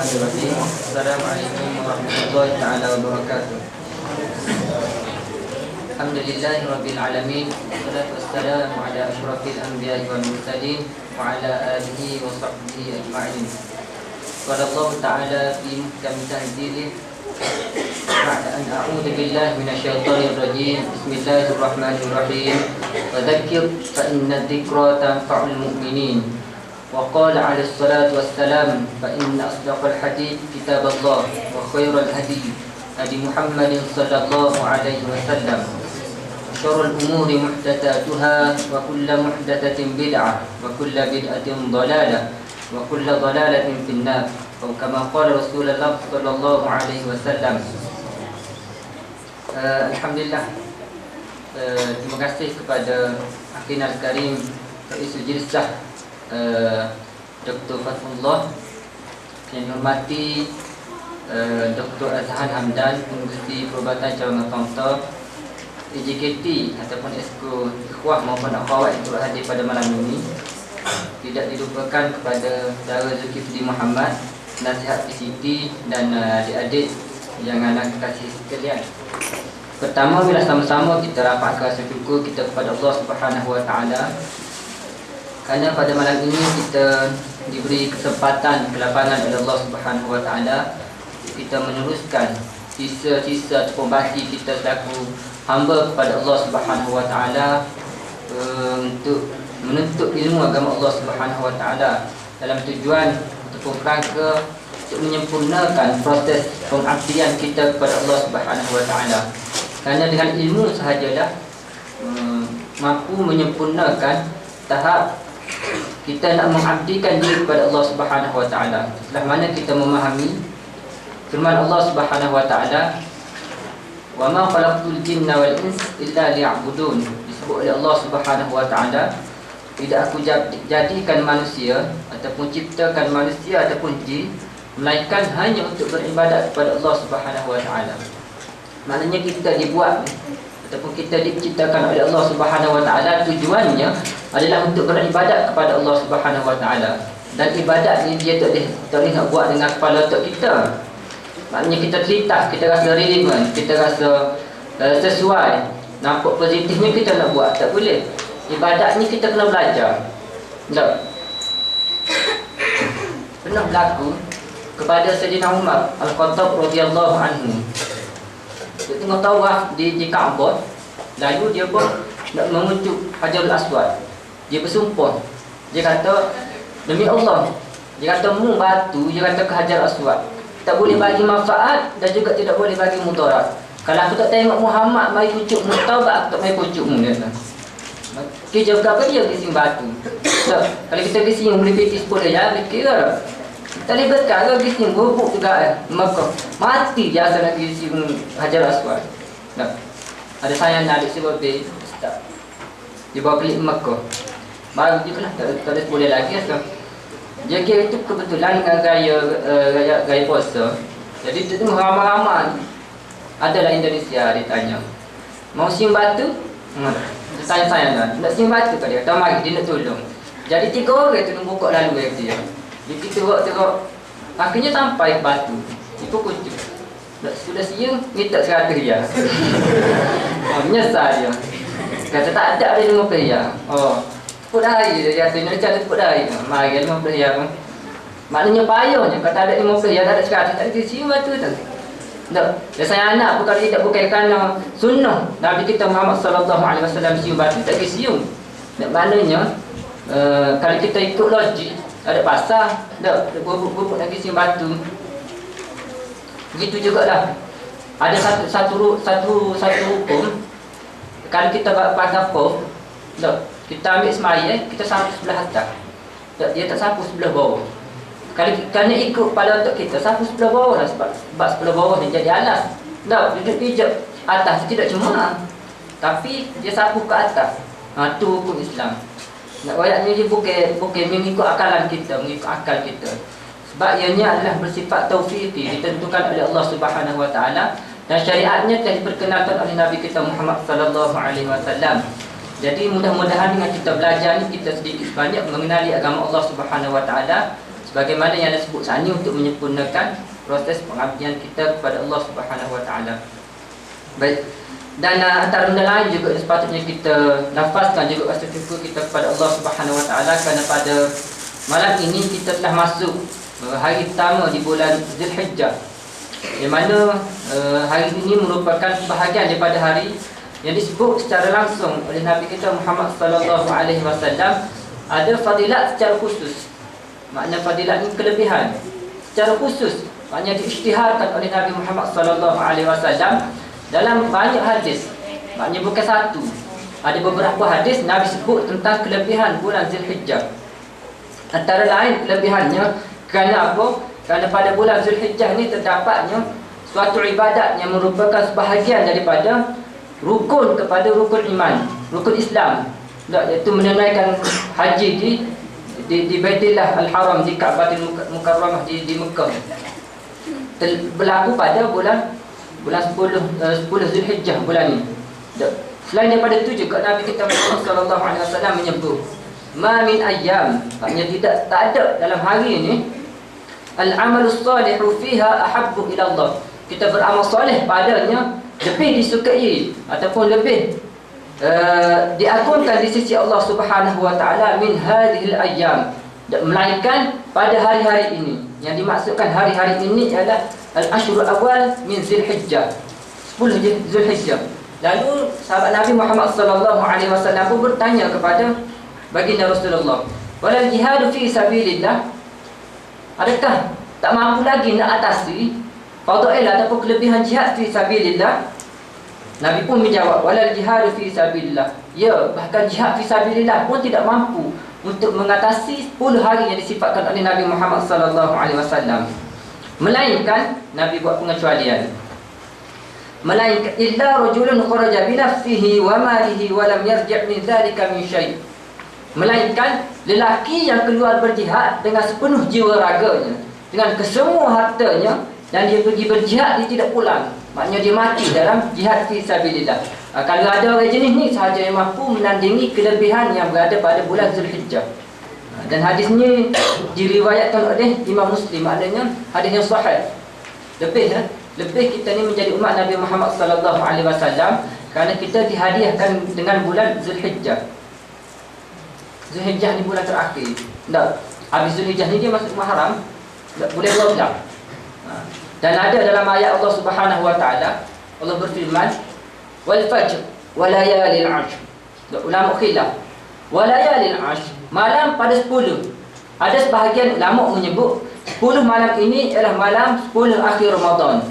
Bismillahirrahmanirrahim. Assalamualaikum warahmatullahi taala wabarakatuh. Alhamdulillahirabbil alamin. Wassalatu wassalamu ala asyrafil anbiya'i wal mursalin wa ala alihi wa sahbihi ajma'in. Qala Allah ta'ala fi muhkam tanzilih ba'da an a'udzu billahi minasyaitonir rajim. Bismillahirrahmanirrahim. Wa dzakkir fa inna dzikra tanfa'ul mu'minin. وقال عليه الصلاة والسلام فإن أصدق الحديث كتاب الله وخير الهدي هدي محمد صلى الله عليه وسلم وشر الأمور محدثاتها وكل محدثة بدعة وكل بدعة ضلالة وكل ضلالة في النار أو كما قال رسول الله صلى الله عليه وسلم. Alhamdulillah, terima kasih kepada Akhina Al-Karim Rais Jilsah Dr. Fatullah, yang dihormati Dr. Azhan Hamdan, Pengurusi Perubatan Cawangan Tonto, EJKT ataupun Esko Ikhwah maupun akhwat yang turut hadir pada malam ini. Tidak dilupakan kepada Saudara Zulkifli Muhammad, Nasihat PCT dan adik-adik yang anak kasih sekalian. Pertama, bila sama-sama kita rapatkan syukur kita kepada Allah Subhanahu Wa Taala, kerana pada malam ini kita diberi kesempatan, kelapangan oleh Allah Subhanahu Wa Taala, kita meneruskan sisa-sisa pembahas kita selaku hamba kepada Allah Subhanahu Wa Taala untuk menuntut ilmu agama Allah Subhanahu Wa Taala dalam tujuan ataupun kerangka untuk menyempurnakan proses pengabdian kita kepada Allah Subhanahu Wa Taala. Kerana dengan ilmu sahajalah mampu menyempurnakan tahap kita nak mengabdikan diri kepada Allah Subhanahu Wa Taala. Setelah mana kita memahami firman Allah Subhanahu Wa Taala, "Wa ma khalaqtul jinna wal insa illa liya'budun." Disebut oleh Allah Subhanahu Wa Taala, tidak aku jadikan manusia ataupun ciptakan manusia ataupun jin melainkan hanya untuk beribadat kepada Allah Subhanahu Wa Taala. Maknanya kita dibuat ataupun kita diciptakan oleh Allah Subhanahu Wa Taala, tujuannya adalah untuk beribadat kepada Allah Subhanahu Wa Taala. Dan ibadat ni dia tak boleh nak buat dengan kepala otak kita. Maknanya kita terlintas, kita rasa relevan, kita rasa sesuai, nampak positifnya kita nak buat, tak boleh. Ibadat ni kita kena belajar. Tak. Pernah berlaku kepada Sayyidina Umar Al-Khattab radhiyallahu anhu. Dia tengah tawaf di Kaabah, lalu dia pun nak mengucuk Hajarul Aswad. Dia bersumpah. Dia kata, demi Allah, dia kata mu batu, dia kata ke Hajar Aswad tak boleh bagi manfaat dan juga tidak boleh bagi mudarat. Kalau aku tak tengok Muhammad mai kucuk mu, taubat aku tak mai kucuk mu, dia kata. Okey, jaga apa dia gising batu. Tak, kalau kita gising boleh petis pun dia jangan fikir dah. Tak boleh bekal ke gising bubuk juga Mekah. Mati dia asal nak gising Hajar Aswad. Tak. Ada saya nak adik sebab tak. Dia bawa pelik Mekah. Baru je lah, tak boleh lagi asal. Dia kira itu kebetulan dengan gaya puasa. Jadi dia tengok ramai-ramai. Adalah Indonesia, dia tanya, mau siung batu? Dia tanya-tanya lah, nak siung batu ke dia? Kata mari, dia nak tolong. Jadi 3 orang tu nak buka lalu dia. Dia teruk-teruk. Akhirnya sampai batu. Dia pun kucuk. Sudah siung, minta 100 riyal. Menyesal dia. Kata tak ada 50 riyal. Tepuk dahi dia kata, dia cakap tepuk dahi. Mari 50 riyal. Maknanya payahnya, kalau tak ada 50 riyal, tak ada 100, tak ada siung batu tu. Tak. Dan saya anak pun kalau tidak bukan kerana sunnah Nabi kita Muhammad sallallahu alaihi wasallam siung batu, tak ada siung. Dan maknanya kalau kita ikut logik, ada pasal, tak bubuk-bubuk lagi siung batu. Begitu jugalah. Ada satu hukum. Kalau kita pakai pop, tak, kita ambil semaya, kita sapu sebelah atas. Tak, dia tak sapu sebelah bawah. Kalau kerana ikut pada otak kita, sapu sebelah bawah lah, sebab sebelah bawah ni jadi alas. Tak, duduk pijak atas tidak cuma, tapi dia sapu ke atas. Tu hukum Islam. Nak wayaknya dia bukan mengikut akalan kita, mengikut akal kita. Sebab ianya adalah bersifat taufiqi, ditentukan oleh Allah Subhanahu Wa Taala, dan syariatnya telah diperkenalkan oleh Nabi kita Muhammad sallallahu alaihi wasallam. Jadi mudah-mudahan dengan kita belajar ni, kita sedikit sebanyak mengenali agama Allah Subhanahu Wa Taala. sebagaimana yang disebut sana untuk menyempurnakan proses pengabdian kita kepada Allah Subhanahu Wa Taala. Baik. Dan antara benda lain juga sepatutnya kita nafaskan juga rasa syukur kita kepada Allah Subhanahu Wa Taala kerana pada malam ini kita telah masuk hari pertama di bulan Zulhijjah, di mana hari ini merupakan bahagian daripada hari yang disebut secara langsung oleh Nabi kita Muhammad sallallahu alaihi wasallam ada fadilat secara khusus. Makna fadilat ini kelebihan secara khusus, maknanya diisytiharkan oleh Nabi Muhammad sallallahu alaihi wasallam dalam banyak hadis. Maknanya bukan satu, ada beberapa hadis Nabi sebut tentang kelebihan bulan Zulhijjah. Antara lain kelebihannya kerana apa? Kerana pada bulan Zulhijjah ini terdapatnya suatu ibadat yang merupakan sebahagian daripada rukun kepada rukun iman, rukun Islam, iaitu menunaikan haji di Baitillah Al-Haram, di Ka'batul Mukarramah di Mekah. Berlaku pada bulan 10 Zulhijjah bulan ini. Selain daripada itu juga Nabi kita Muhammad sallallahu alaihi wasallam menyebut ma min ayyam, maknanya tak ada dalam hari ini al-amalus salihu fiha ahabbu ila Allah, kita beramal soleh padanya lebih disukai ataupun lebih diagungkan di sisi Allah Subhanahu Wa Taala min hadhil ayyam, melainkan pada hari-hari ini. Yang dimaksudkan hari-hari ini adalah al-ashrul awal min Zulhijjah, 10 Zulhijjah. Lalu sahabat Nabi Muhammad sallallahu alaihi wasallam pun bertanya kepada baginda Rasulullah, walal jihadu fi sabilillah, adakah tak mampu lagi nak atasi fadail ataupun kelebihan jihad fi sabilillah? Nabi pun menjawab, walal jihadu fi sabilillah, ya, bahkan jihad fi sabilillah pun tidak mampu untuk mengatasi 10 hari yang disifatkan oleh Nabi Muhammad sallallahu alaihi wasallam, melainkan Nabi buat pengecualian, melainkan illa rajulun kharaja bi nafsihi wa malihi wa lam yarji' min dhalika min syai', melainkan lelaki yang keluar berjihad dengan sepenuh jiwa raganya, dengan kesemua hartanya, dan dia pergi berjihad, dia tidak pulang, maknanya dia mati dalam jihad fi sabilillah. Kalau ada orang jenis ni sahaja yang mampu menandingi kelebihan yang berada pada bulan Zulhijjah. Dan hadis ni diriwayatkan oleh Imam Muslim, maknanya hadis yang sahih. Lebih kita ni menjadi umat Nabi Muhammad sallallahu alaihi wasallam kerana kita dihadiahkan dengan bulan Zulhijjah. Zulhijjah ni bulan terakhir. Tak, habis Zulhijjah ni dia masuk Muharram, bulan 12. Dan ada dalam ayat Allah Subhanahu Wa Taala, Allah berfirman, wal fajr wa layalil 'ashr. Ulama khilaf, wa layalil 'ashr, malam pada 10. Ada sebahagian ulama menyebut 10 malam ini adalah malam 10 akhir Ramadan.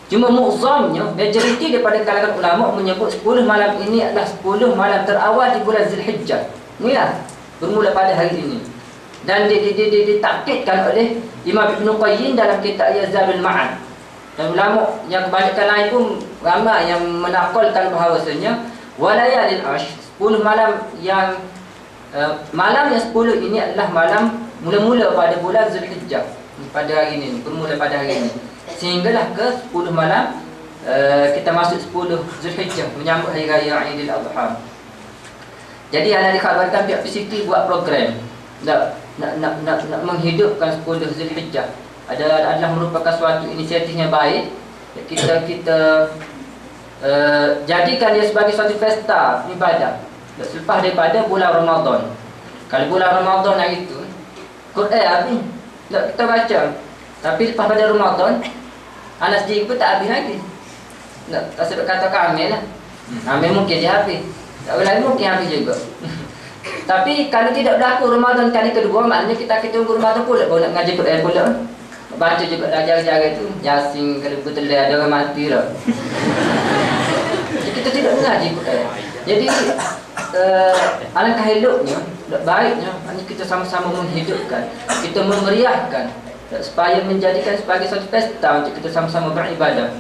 Cuma mu'zamnya, majoriti daripada kalangan ulama menyebut 10 malam ini adalah 10 malam terawal di bulan Zulhijjah. Inilah bermula pada hari ini. Dan ditakkidkan oleh Imam Ibn Qayyim dalam kitab Zadul Ma'ad. Dan ulama yang kebanyakan lain pun ramai yang menakalkan bahawasanya walayalil 'ashr, 10 malam yang malam yang 10 ini adalah malam mula-mula pada bulan Zulhijjah, pada hari ini, bermula pada hari ini, sehinggalah ke 10 malam kita masuk 10 Zulhijjah menyambut hari raya Aidil Adha. Jadi anda dikhabarkan pihak PCT buat program nak menghidupkan 10 Zulhijjah. Adalah merupakan suatu inisiatif yang baik. Kita jadikan dia sebagai suatu pesta ibadah selepas daripada bulan Ramadan. Kalau bulan Ramadan hari itu Quran habis kita baca, tapi lepas pada Ramadan anak sendiri pun tak habis lagi. Tak sebab kata kami lah, Ambil mungkin dia habis, tak boleh mungkin habis juga. Tapi kalau tidak berlaku Ramadan kali kedua, maknanya kita tunggu Ramadan pula baru nak mengaji Quran pula. Baca juga jarang-jarang tu Yasin, kalau betul ada orang mati lah. Kita tidak mengaji Quran. Jadi alangkah eloknya, baiknya, maknanya kita sama-sama menghidupkan, kita memeriahkan, supaya menjadikan sebagai satu pesta untuk kita sama-sama beribadah.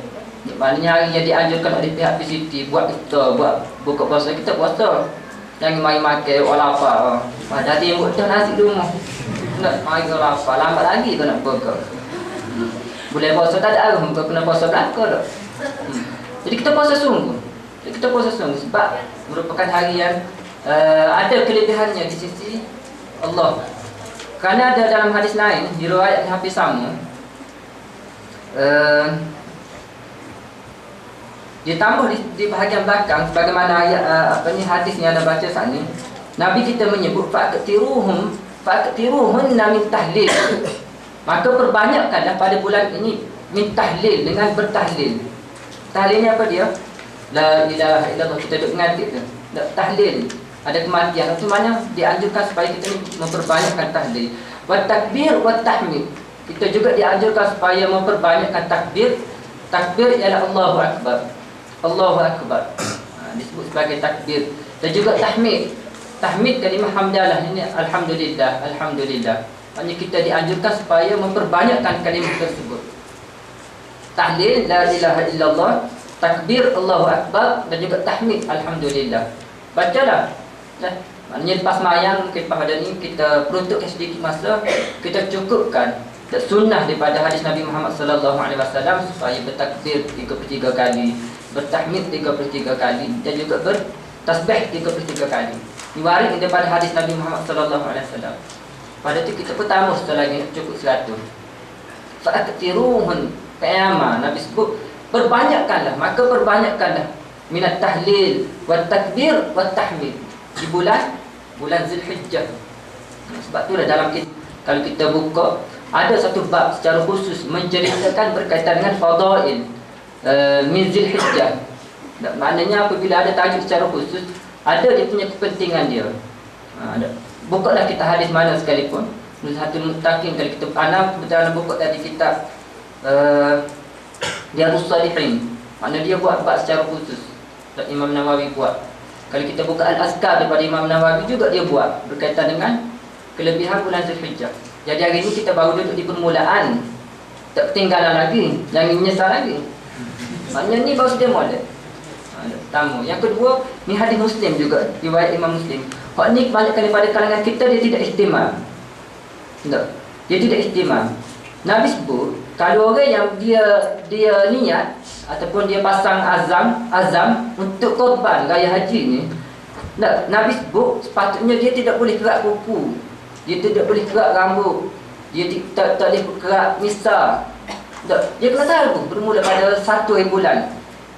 Maknanya hari yang dianjurkan oleh pihak PCT, buat kita, buat buka puasa, kita puasa. Jangan mari makan walaupun dah timbuk dah nasi rumah. Nak mari walaupun lambat lagi kau nak buka. Boleh puasa tak ada arah, kau kena puasa belaka dah. Jadi kita puasa sungguh. Kita puasa sungguh sebab merupakan hari yang ada kelebihannya di sisi Allah. Kerana ada dalam hadis lain diriwayatkan hampir sama, dia tambah di bahagian belakang sebagaimana ayat hadis yang anda baca saat ni. Nabi kita menyebut fa'aktiruhunna min tahlil. Maka perbanyakkanlah pada bulan ini min tahlil, dengan bertahlil. Tahlilnya apa dia? La ilaha illallah, kita duduk mengatik tu. Tahlil, ada kematian, itu mana dianjurkan supaya kita ni memperbanyakkan tahlil. Wa takbir wa tahmid, kita juga dianjurkan supaya memperbanyakkan takbir. Takbir ialah Allahu Akbar, Allahu Akbar, disebut sebagai takbir. Dan juga tahmid. Tahmid kalimah hamdalah, ini alhamdulillah, alhamdulillah. Maksudnya kita dianjurkan supaya memperbanyakkan kalimah tersebut. Tahlil la ilaha illallah, takbir Allahu Akbar, dan juga tahmid alhamdulillah. Bacalah. Maknanya lepas mayang, mungkin pada ni kita peruntukkan sedikit masa, kita cukupkan sunnah daripada hadis Nabi Muhammad sallallahu alaihi wasallam supaya bertakbir 33 kali, bertahmid 33 kali, dan juga bertasbih 33 kali. Diwaris daripada hadis Nabi Muhammad sallallahu alaihi wasallam. Pada tu kita pertama setelah lagi cukup 100. Fa'aktiruhun qiyama, Nabi sebut perbanyakkanlah, maka perbanyakkanlah minat tahlil wa takbir wa tahmid di bulan Zulhijjah. Sebab itulah dalam kalau kita buka ada satu bab secara khusus menceritakan berkaitan dengan fadail min Zulhijjah. Maknanya apabila ada tajuk secara khusus, ada dia punya kepentingan dia. Bukalah kita hadis mana sekalipun, Nuzhatul Muttaqin, kalau kita kebetulan buka tadi kitab Riyadhus Shalihin, mana dia buat bab secara khusus. Imam Nawawi buat. Kalau kita buka Al-Azkar daripada Imam Nawawi juga dia buat berkaitan dengan kelebihan bulan Zulhijjah. Jadi hari ini kita baru duduk di permulaan, tak ketinggalan lagi, jangan menyesal lagi. Maknanya ni baru saja mula. Pertama. Yang kedua, ni hadis Muslim juga, riwayat Imam Muslim. Hak ni banyak kali pada kalangan kita dia tidak ihtimam. Tak. Dia tidak ihtimam. Nabi sebut kalau orang yang dia niat ataupun dia pasang azam untuk korban raya haji ni, Nabi sebut sepatutnya dia tidak boleh kerak kuku, dia tidak boleh kerak rambut, dia tak boleh kerak misar. Dia kena tahu bermula pada 1 bulan.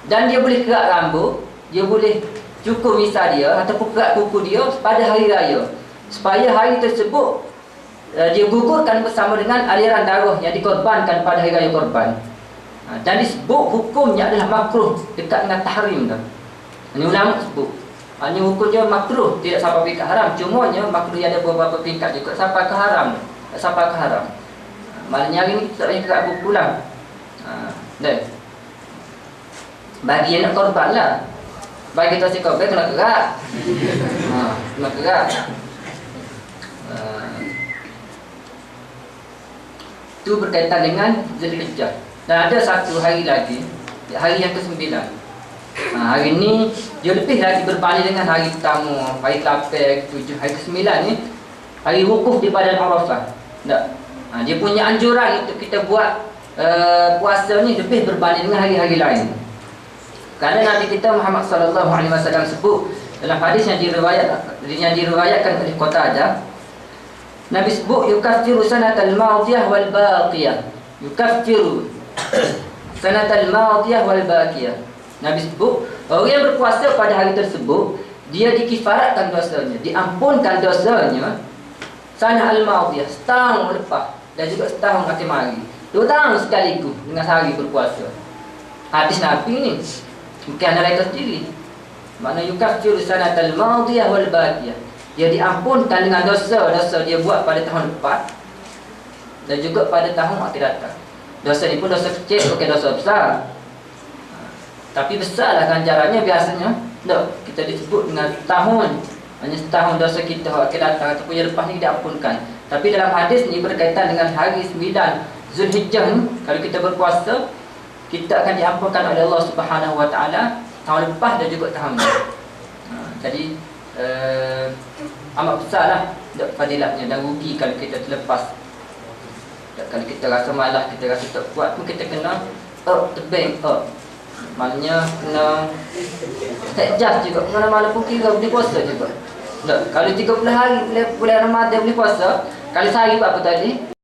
Dan dia boleh kerak rambut, dia boleh cukur misar dia ataupun kerak kuku dia pada hari raya, supaya hari tersebut dia gugurkan bersama dengan aliran darah yang dikorbankan pada hari raya korban. Dan disebut hukumnya adalah makruh, dekat dengan tahrim dah. Ini ulama sebut. Ini hukumnya makruh, tidak sampai peringkat haram. Cumanya makruh ada beberapa peringkat juga sampai ke haram. Tak sampai ke haram. Maknanya hari ni kita tak boleh kerak kuku lah. Bagi yang nak korban lah. Bagi kita si korban kena kerak. Kena kerak. Itu berkaitan dengan Zulhijjah. Dan ada satu hari lagi, hari yang ke-9. Hari ni dia lebih lagi berbanding dengan hari pertama, hari ke-8, ke-7, hari ke-9 ni hari wukuf di Padang Arafah. Dia punya anjuran untuk kita buat puasa ni lebih berbanding dengan hari-hari lain. Kerana Nabi kita Muhammad sallallahu alaihi wasallam sebut dalam hadis yang diriwayatkan oleh Qatadah, Nabi sebut yukaffiru sanatal madiyah wal baqiyah. Yukaffiru sanatal madiyah wal baqiyah. Nabi sebut orang yang berpuasa pada hari tersebut dia dikifaratkan dosanya, diampunkan dosanya sana al-madiyah, setahun lepas dan juga setahun akan mari. 2 tahun sekaligus dengan sehari berpuasa. Hadis Nabi ni bukan mereka sendiri. Makna yukaffiru sanatal madiyah wal baqiyah, dia diampunkan dengan dosa-dosa dia buat pada tahun lepas dan juga pada tahun akan datang. Dosa ni pun dosa kecil, bukan dosa besar. Tapi besarlah ganjarannya biasanya. Kita disebut dengan setahun. Hanya setahun dosa kita akan datang ataupun yang lepas ni diampunkan. Tapi dalam hadis ni berkaitan dengan hari 9 Zulhijjah ni, kalau kita berpuasa, kita akan diampunkan oleh Allah Subhanahu Wa Taala tahun lepas dan juga tahun ni. Jadi amat besarlah fadilatnya dan rugi kalau kita terlepas. Kalau kita rasa malas, kita rasa tak kuat pun kita kena tebing. Maknanya kena adjust juga. Mana malam pun kira boleh puasa juga. Kalau 30 hari bulan Ramadan boleh puasa, Kali sehari apa tadi?